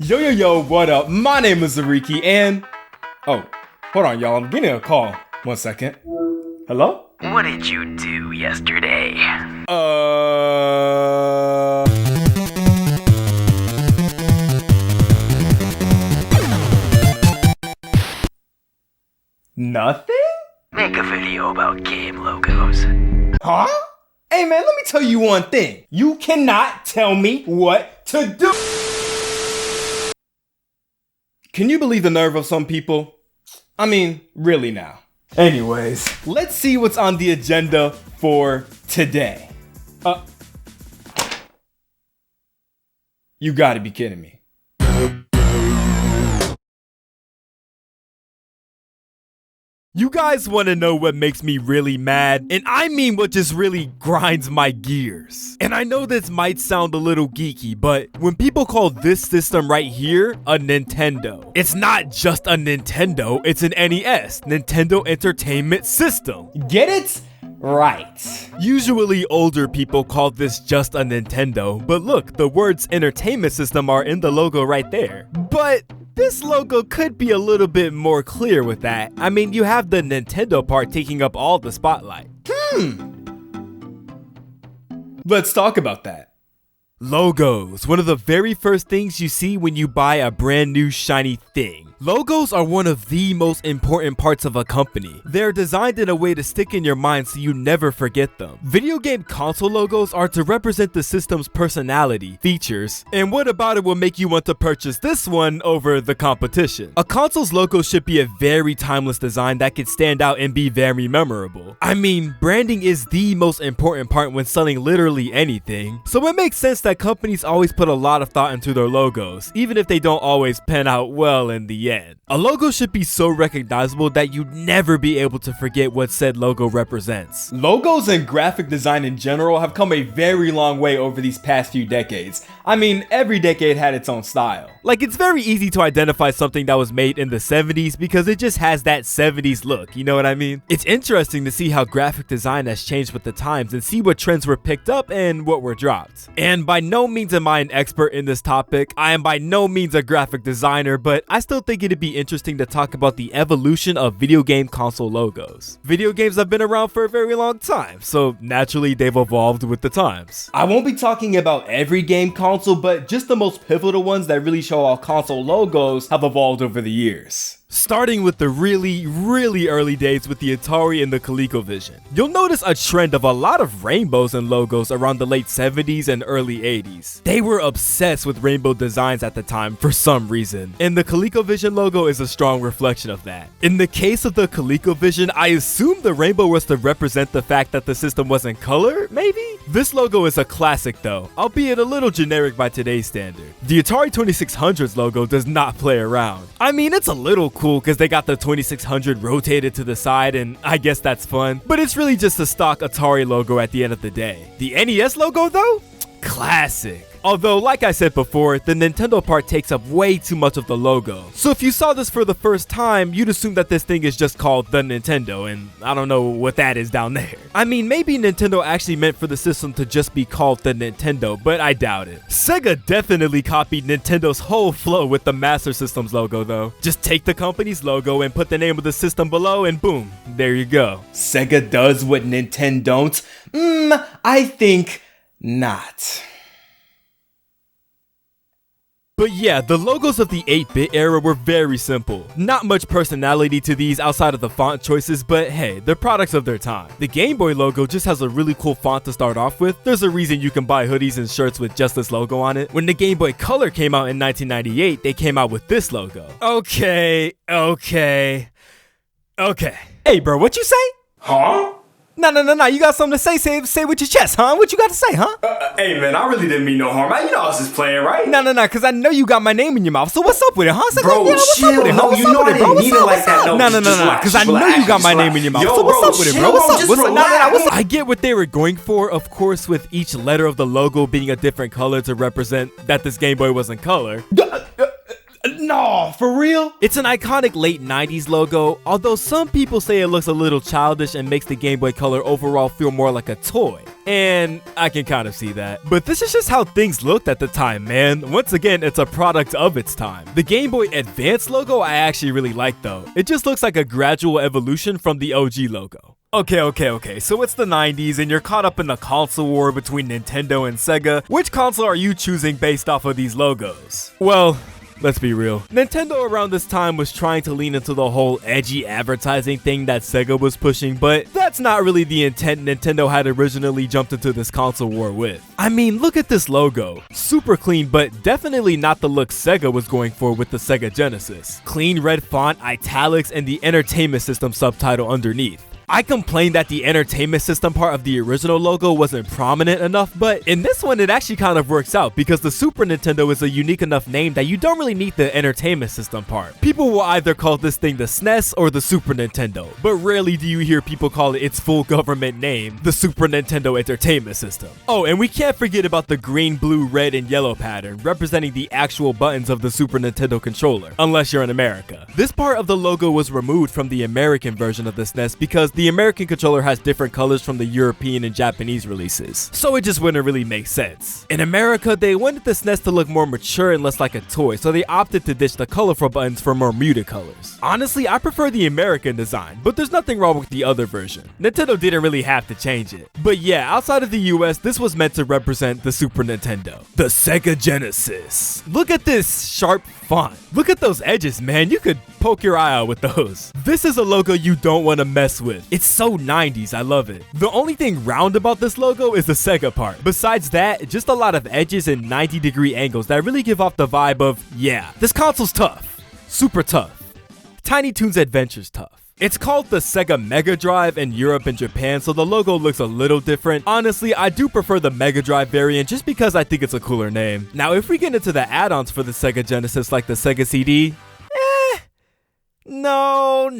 Yo, what up? My name is ZuriKey and... Oh, hold on, y'all. I'm getting a call. 1 second. Hello? What did you do yesterday? Nothing? Make a video about game logos. Huh? Hey man, let me tell you one thing. You cannot tell me what to do. Can you believe the nerve of some people? I mean, really now. Anyways, let's see what's on the agenda for today. You gotta be kidding me. You guys want to know what makes me really mad? And I mean what just really grinds my gears. And I know this might sound a little geeky, but when people call this system right here a Nintendo, it's not just a Nintendo, it's an NES, Nintendo Entertainment System. Get it? Right. Usually older people call this just a Nintendo, but look, the words entertainment system are in the logo right there. But this logo could be a little bit more clear with that. I mean, you have the Nintendo part taking up all the spotlight. Let's talk about that. Logos, one of the very first things you see when you buy a brand new shiny thing. Logos are one of the most important parts of a company. They're designed in a way to stick in your mind so you never forget them. Video game console logos are to represent the system's personality, features, and what about it will make you want to purchase this one over the competition. A console's logo should be a very timeless design that can stand out and be very memorable. I mean, branding is the most important part when selling literally anything, so it makes sense that companies always put a lot of thought into their logos, even if they don't always pan out well in the end. A logo should be so recognizable that you'd never be able to forget what said logo represents. Logos and graphic design in general have come a very long way over these past few decades. I mean, every decade had its own style. Like, it's very easy to identify something that was made in the 70s because it just has that 70s look, you know what I mean? It's interesting to see how graphic design has changed with the times and see what trends were picked up and what were dropped. And by no means am I an expert in this topic. I am by no means a graphic designer, but I still think it'd be interesting to talk about the evolution of video game console logos. Video games have been around for a very long time, so naturally they've evolved with the times. I won't be talking about every game console, but just the most pivotal ones that really show how console logos have evolved over the years. Starting with the really early days with the Atari and the ColecoVision. You'll notice a trend of a lot of rainbows and logos around the late 70s and early 80s. They were obsessed with rainbow designs at the time for some reason, and the ColecoVision logo is a strong reflection of that. In the case of the ColecoVision, I assume the rainbow was to represent the fact that the system was in color, maybe? This logo is a classic though, albeit a little generic by today's standard. The Atari 2600's logo does not play around. I mean, it's a little cool because they got the 2600 rotated to the side, and I guess that's fun, but it's really just a stock Atari logo at the end of the day. The NES logo though? Classic. Although, like I said before, the Nintendo part takes up way too much of the logo. So if you saw this for the first time, you'd assume that this thing is just called the Nintendo, and I don't know what that is down there. I mean, maybe Nintendo actually meant for the system to just be called the Nintendo, but I doubt it. Sega definitely copied Nintendo's whole flow with the Master System's logo though. Just take the company's logo and put the name of the system below and boom, there you go. Sega does what Nintendo don't? I think not. But yeah, the logos of the 8-bit era were very simple. Not much personality to these outside of the font choices, but hey, they're products of their time. The Game Boy logo just has a really cool font to start off with. There's a reason you can buy hoodies and shirts with just this logo on it. When the Game Boy Color came out in 1998, they came out with this logo. Okay. Hey bro, what you say? Huh? No, you got something to say with your chest, huh? What you got to say, huh? Hey man, I really didn't mean no harm. You know I was just playing, right? No, because I know you got my name in your mouth, so what's up with it, huh? So bro, chill, no, you know I didn't mean it like that. No, because I know you got my name in your mouth, so what's up with it, bro? What's up? I get what they were going for, of course, with each letter of the logo being a different color to represent that this Game Boy was in color. No, for real? It's an iconic late 90s logo, although some people say it looks a little childish and makes the Game Boy Color overall feel more like a toy. And I can kind of see that. But this is just how things looked at the time, man. Once again, it's a product of its time. The Game Boy Advance logo I actually really like though. It just looks like a gradual evolution from the OG logo. Okay, so it's the 90s and you're caught up in the console war between Nintendo and Sega. Which console are you choosing based off of these logos? Well, let's be real. Nintendo around this time was trying to lean into the whole edgy advertising thing that Sega was pushing, but that's not really the intent Nintendo had originally jumped into this console war with. I mean, look at this logo. Super clean, but definitely not the look Sega was going for with the Sega Genesis. Clean red font, italics, and the entertainment system subtitle underneath. I complained that the entertainment system part of the original logo wasn't prominent enough, but in this one it actually kind of works out because the Super Nintendo is a unique enough name that you don't really need the entertainment system part. People will either call this thing the SNES or the Super Nintendo, but rarely do you hear people call it its full government name, the Super Nintendo Entertainment System. Oh, and we can't forget about the green, blue, red, and yellow pattern representing the actual buttons of the Super Nintendo controller, unless you're in America. This part of the logo was removed from the American version of the SNES because the American controller has different colors from the European and Japanese releases, so it just wouldn't really make sense. In America, they wanted the SNES to look more mature and less like a toy, so they opted to ditch the colorful buttons for more muted colors. Honestly, I prefer the American design, but there's nothing wrong with the other version. Nintendo didn't really have to change it. But yeah, outside of the US, this was meant to represent the Super Nintendo. The Sega Genesis. Look at this sharp font. Look at those edges, man. You could poke your eye out with those. This is a logo you don't want to mess with. It's so 90s, I love it. The only thing round about this logo is the Sega part. Besides that, just a lot of edges and 90-degree angles that really give off the vibe of, yeah, this console's tough. Super tough. Tiny Toons Adventure's tough. It's called the Sega Mega Drive in Europe and Japan, so the logo looks a little different. Honestly, I do prefer the Mega Drive variant just because I think it's a cooler name. Now, if we get into the add-ons for the Sega Genesis like the Sega CD, No.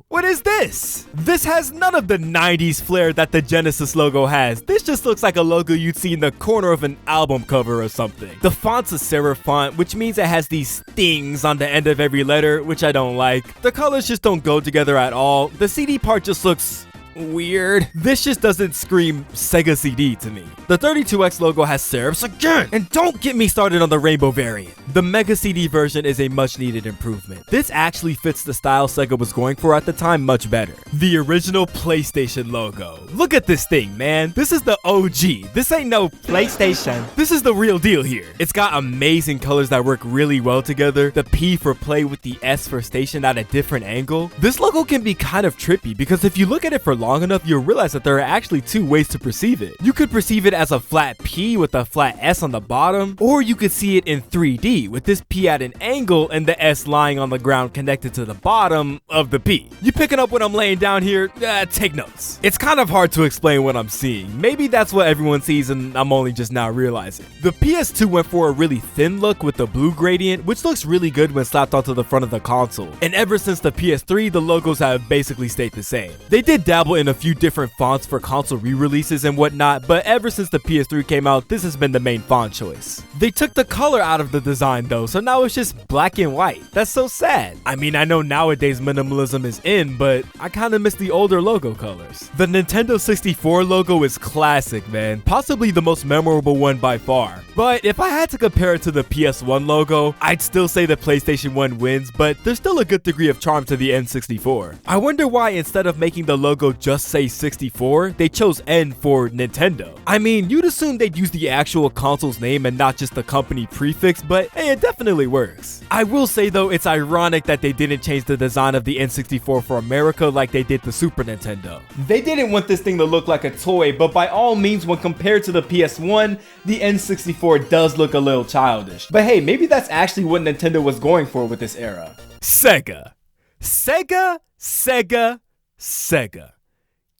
What is this? This has none of the 90s flair that the Genesis logo has. This just looks like a logo you'd see in the corner of an album cover or something. The font's a serif font, which means it has these stings on the end of every letter, which I don't like. The colors just don't go together at all. The CD part just looks weird. This just doesn't scream Sega CD to me. The 32X logo has serifs again, and don't get me started on the rainbow variant. The Mega CD version is a much needed improvement. This actually fits the style Sega was going for at the time much better. The original PlayStation logo. Look at this thing, man. This is the OG. This ain't no PlayStation. This is the real deal here. It's got amazing colors that work really well together. The P for play with the S for station at a different angle. This logo can be kind of trippy because if you look at it for long enough, you'll realize that there are actually two ways to perceive it. You could perceive it as a flat P with a flat S on the bottom, or you could see it in 3D with this P at an angle and the S lying on the ground connected to the bottom of the P. You picking up what I'm laying down here? Take notes. It's kind of hard to explain what I'm seeing. Maybe that's what everyone sees and I'm only just now realizing. The PS2 went for a really thin look with the blue gradient, which looks really good when slapped onto the front of the console. And ever since the PS3, the logos have basically stayed the same. They did dabble in a few different fonts for console re-releases and whatnot, but ever since the PS3 came out, this has been the main font choice. They took the color out of the design though, so now it's just black and white. That's so sad. I mean, I know nowadays minimalism is in, but I kind of miss the older logo colors. The Nintendo 64 logo is classic, man. Possibly the most memorable one by far. But if I had to compare it to the PS1 logo, I'd still say the PlayStation 1 wins, but there's still a good degree of charm to the N64. I wonder why instead of making the logo just say 64, they chose N for Nintendo. I mean, you'd assume they'd use the actual console's name and not just the company prefix, but hey, it definitely works. I will say though, it's ironic that they didn't change the design of the N64 for America like they did the Super Nintendo. They didn't want this thing to look like a toy, but by all means, when compared to the PS1, the N64 does look a little childish. But hey, maybe that's actually what Nintendo was going for with this era. Sega. Sega.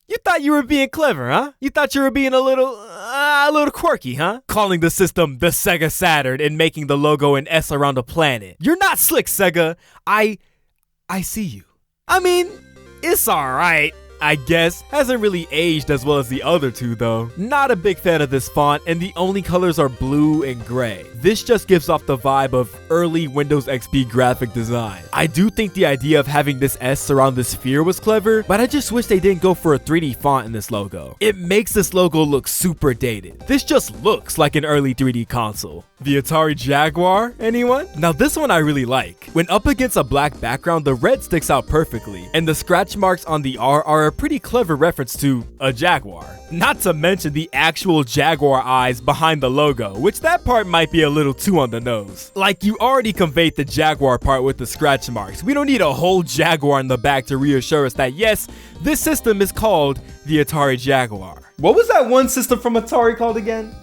You thought you were being clever, huh? You thought you were being a little quirky, huh? Calling the system the Sega Saturn and making the logo an S around a planet. You're not slick, Sega. I see you. I mean, it's alright. I guess hasn't really aged as well as the other two though. Not a big fan of this font, and the only colors are blue and gray. This just gives off the vibe of early Windows XP graphic design. I do think the idea of having this S surround the sphere was clever, but I just wish they didn't go for a 3D font in this logo. It makes this logo look super dated. This just looks like an early 3D console. The Atari Jaguar, anyone? Now this one I really like. When up against a black background, the red sticks out perfectly, and the scratch marks on the R are a pretty clever reference to a Jaguar. Not to mention the actual Jaguar eyes behind the logo, which that part might be a little too on the nose. Like, you already conveyed the Jaguar part with the scratch marks. We don't need a whole Jaguar in the back to reassure us that yes, this system is called the Atari Jaguar. What was that one system from Atari called again?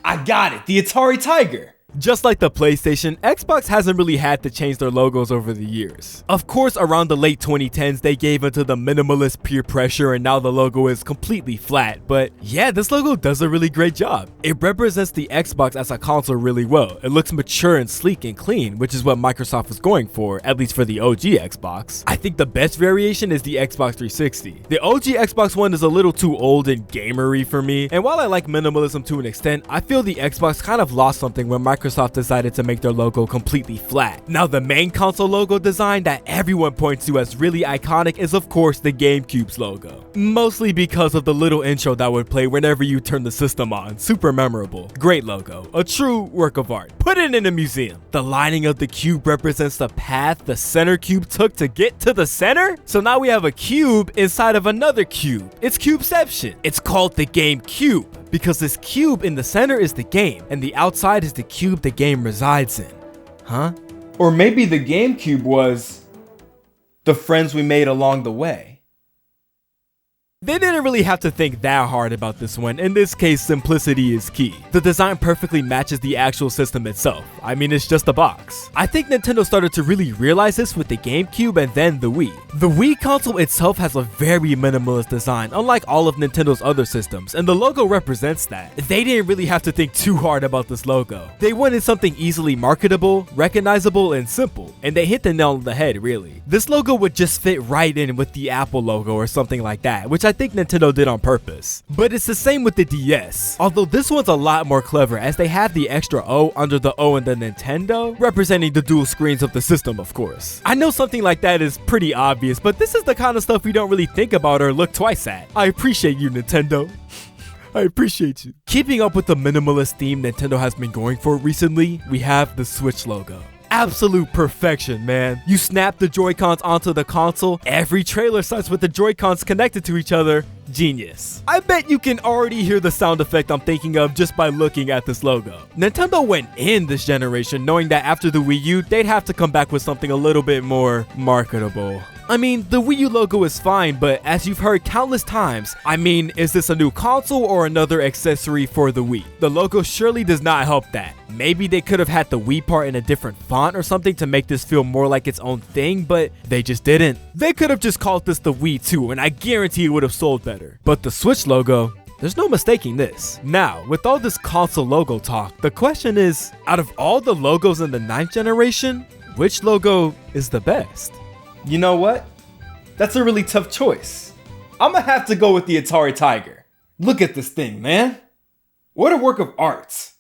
I got it, the Atari Tiger. Just like the PlayStation, Xbox hasn't really had to change their logos over the years. Of course, around the late 2010s, they gave into the minimalist peer pressure and now the logo is completely flat, but yeah, this logo does a really great job. It represents the Xbox as a console really well. It looks mature and sleek and clean, which is what Microsoft was going for, at least for the OG Xbox. I think the best variation is the Xbox 360. The OG Xbox One is a little too old and gamery for me, and while I like minimalism to an extent, I feel the Xbox kind of lost something when Microsoft decided to make their logo completely flat. Now the main console logo design that everyone points to as really iconic is of course the GameCube's logo. Mostly because of the little intro that would play whenever you turn the system on. Super memorable. Great logo. A true work of art. Put it in a museum. The lining of the cube represents the path the center cube took to get to the center? So now we have a cube inside of another cube. It's Cubeception. It's called the GameCube because this cube in the center is the game, and the outside is the cube the game resides in. Huh? Or maybe the GameCube was the friends we made along the way. They didn't really have to think that hard about this one. In this case, simplicity is key. The design perfectly matches the actual system itself. I mean, it's just a box. I think Nintendo started to really realize this with the GameCube and then the Wii. The Wii console itself has a very minimalist design, unlike all of Nintendo's other systems, and the logo represents that. They didn't really have to think too hard about this logo. They wanted something easily marketable, recognizable, and simple, and they hit the nail on the head, really. This logo would just fit right in with the Apple logo or something like that, which I think Nintendo did on purpose. But it's the same with the DS, although this one's a lot more clever as they have the extra O under the O in the Nintendo, representing the dual screens of the system, of course. I know something like that is pretty obvious, but this is the kind of stuff we don't really think about or look twice at. I appreciate you, Nintendo. I appreciate you. Keeping up with the minimalist theme Nintendo has been going for recently, we have the Switch logo. Absolute perfection, man. You snap the Joy-Cons onto the console, every trailer starts with the Joy-Cons connected to each other. Genius. I bet you can already hear the sound effect I'm thinking of just by looking at this logo. Nintendo went in this generation knowing that after the Wii U, they'd have to come back with something a little bit more marketable. I mean, the Wii U logo is fine, but as you've heard countless times, I mean, is this a new console or another accessory for the Wii? The logo surely does not help that. Maybe they could have had the Wii part in a different font or something to make this feel more like its own thing, but they just didn't. They could have just called this the Wii 2, and I guarantee it would have sold better. But the Switch logo, there's no mistaking this. Now, with all this console logo talk, the question is, out of all the logos in the 9th generation, which logo is the best? You know what? That's a really tough choice. I'm gonna have to go with the Atari Tiger. Look at this thing, man. What a work of art.